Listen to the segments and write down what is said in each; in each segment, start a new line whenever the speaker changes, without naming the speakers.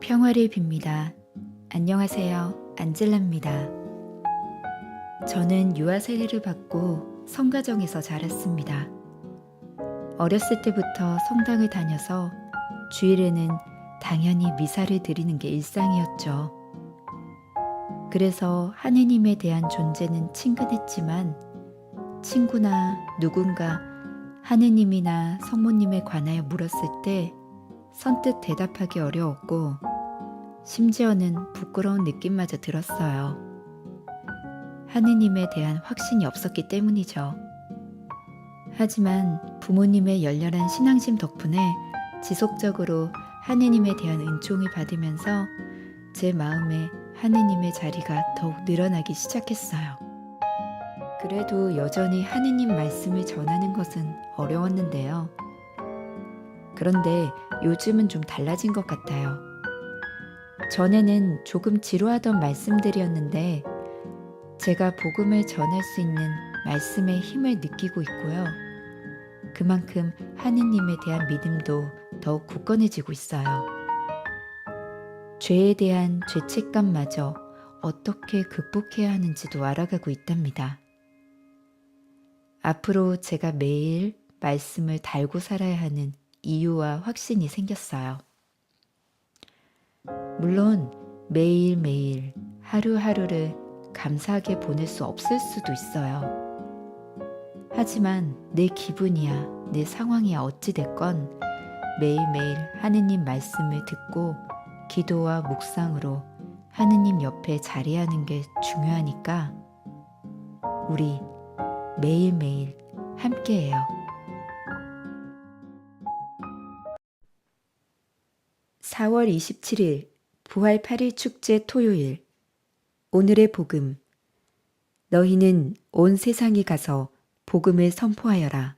평화를 빕니다. 안녕하세요. 안젤라입니다. 저는 유아 세례를 받고 성가정에서 자랐습니다. 어렸을 때부터 성당을 다녀서 주일에는 당연히 미사를 드리는 게 일상이었죠. 그래서 하느님에 대한 존재는 친근했지만 친구나 누군가 하느님이나 성모님에 관하여 물었을 때 선뜻 대답하기 어려웠고 심지어는 부끄러운 느낌마저 들었어요. 하느님에 대한 확신이 없었기 때문이죠. 하지만 부모님의 열렬한 신앙심 덕분에 지속적으로 하느님에 대한 은총을 받으면서 제 마음에 하느님의 자리가 더욱 늘어나기 시작했어요. 그래도 여전히 하느님 말씀을 전하는 것은 어려웠는데요. 그런데 요즘은 좀 달라진 것 같아요. 전에는 조금 지루하던 말씀들이었는데 제가 복음을 전할 수 있는 말씀의 힘을 느끼고 있고요. 그만큼 하느님에 대한 믿음도 더욱 굳건해지고 있어요. 죄에 대한 죄책감마저 어떻게 극복해야 하는지도 알아가고 있답니다. 앞으로 제가 매일 말씀을 달고 살아야 하는 이유와 확신이 생겼어요. 물론 매일매일 하루하루를 감사하게 보낼 수 없을 수도 있어요. 하지만 내 기분이야, 내 상황이야 어찌됐건 매일매일 하느님 말씀을 듣고 기도와 묵상으로 하느님 옆에 자리하는 게 중요하니까 우리 매일매일 함께해요. (4월 27일) 부활 8일 축제 토요일. 오늘의 복음. 너희는 온 세상에 가서 복음을 선포하여라.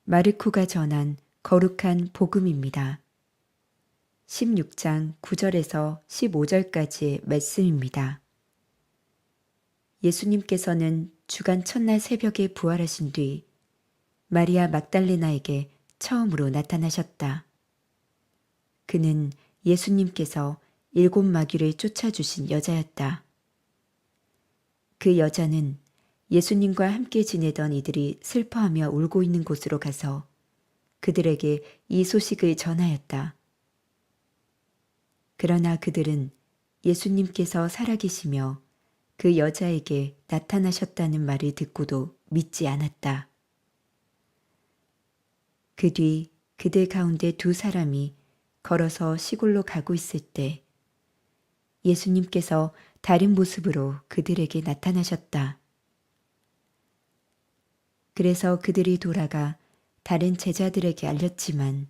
마르코가 전한 거룩한 복음입니다. 16장 9절에서 15절까지의 말씀입니다. 예수님께서는 주간 첫날 새벽에 부활하신 뒤 마리아 막달레나에게 처음으로 나타나셨다. 그는 예수님께서 7 마귀를 쫓아주신 여자였다. 그 여자는 예수님과 함께 지내던 이들이 슬퍼하며 울고 있는 곳으로 가서 그들에게 이 소식을 전하였다. 그러나 그들은 예수님께서 살아계시며 그 여자에게 나타나셨다는 말을 듣고도 믿지 않았다. 그 뒤 그들 가운데 2 사람이 걸어서 시골로 가고 있을 때 예수님께서 다른 모습으로 그들에게 나타나셨다. 그래서 그들이 돌아가 다른 제자들에게 알렸지만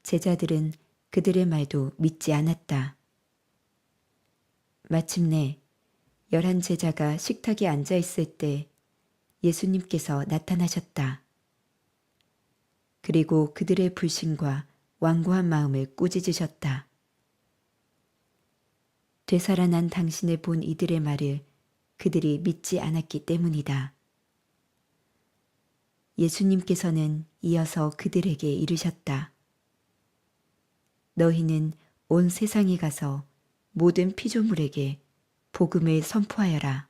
제자들은 그들의 말도 믿지 않았다. 마침내 11 제자가 식탁에 앉아 있을 때 예수님께서 나타나셨다. 그리고 그들의 불신과 완고한 마음을 꾸짖으셨다. 되살아난 당신을 본 이들의 말을 그들이 믿지 않았기 때문이다. 예수님께서는 이어서 그들에게 이르셨다. 너희는 온 세상에 가서 모든 피조물에게 복음을 선포하여라.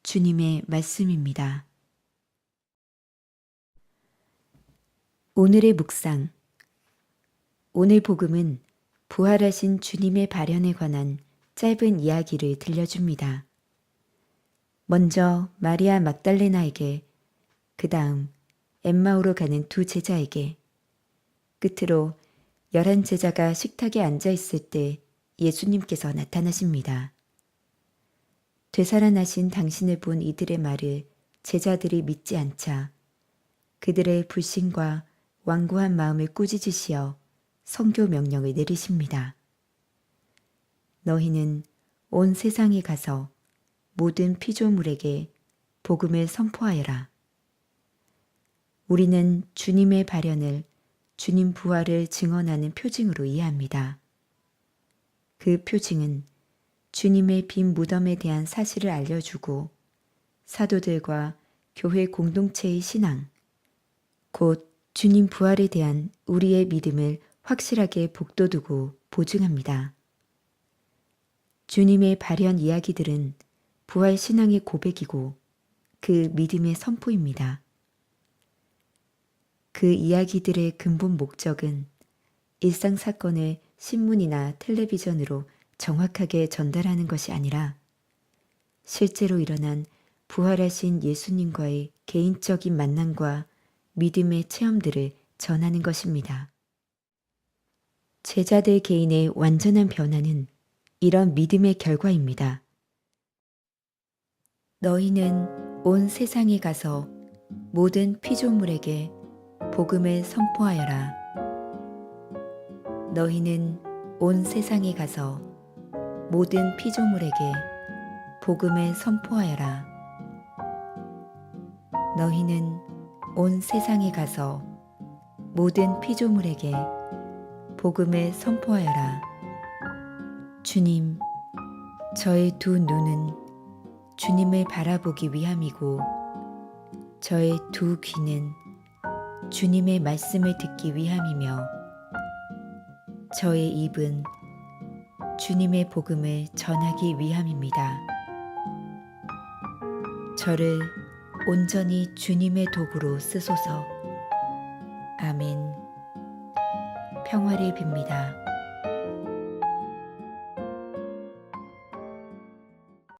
주님의 말씀입니다. 오늘의 묵상. 오늘 복음은 부활하신 주님의 발현에 관한 짧은 이야기를 들려줍니다. 먼저 마리아 막달레나에게, 그 다음 엠마오로 가는 2 제자에게, 끝으로 11 제자가 식탁에 앉아 있을 때 예수님께서 나타나십니다. 되살아나신 당신을 본 이들의 말을 제자들이 믿지 않자 그들의 불신과 완고한 마음을 꾸짖으시어 선교 명령을 내리십니다. 너희는 온 세상에 가서 모든 피조물에게 복음을 선포하여라. 우리는 주님의 발현을, 주님 부활을 증언하는 표징으로 이해합니다. 그 표징은 주님의 빈 무덤에 대한 사실을 알려주고 사도들과 교회 공동체의 신앙, 곧 주님 부활에 대한 우리의 믿음을 확실하게 복돋우고 보증합니다. 주님의 발현 이야기들은 부활 신앙의 고백이고 그 믿음의 선포입니다. 그 이야기들의 근본 목적은 일상 사건을 신문이나 텔레비전으로 정확하게 전달하는 것이 아니라 실제로 일어난 부활하신 예수님과의 개인적인 만남과 믿음의 체험들을 전하는 것입니다. 제자들 개인의 완전한 변화는 이런 믿음의 결과입니다. 너희는 온 세상에 가서 모든 피조물에게 복음을 선포하여라. 너희는 온 세상에 가서 모든 피조물에게 복음을 선포하여라. 너희는 온 세상에 가서 모든 피조물에게 복음을 선포하여라. 주님, 저의 두 눈은 주님을 바라보기 위함이고 저의 두 귀는 주님의 말씀을 듣기 위함이며 저의 입은 주님의 복음을 전하기 위함입니다. 저를 온전히 주님의 도구로 쓰소서. 아멘. 평화를 빕니다.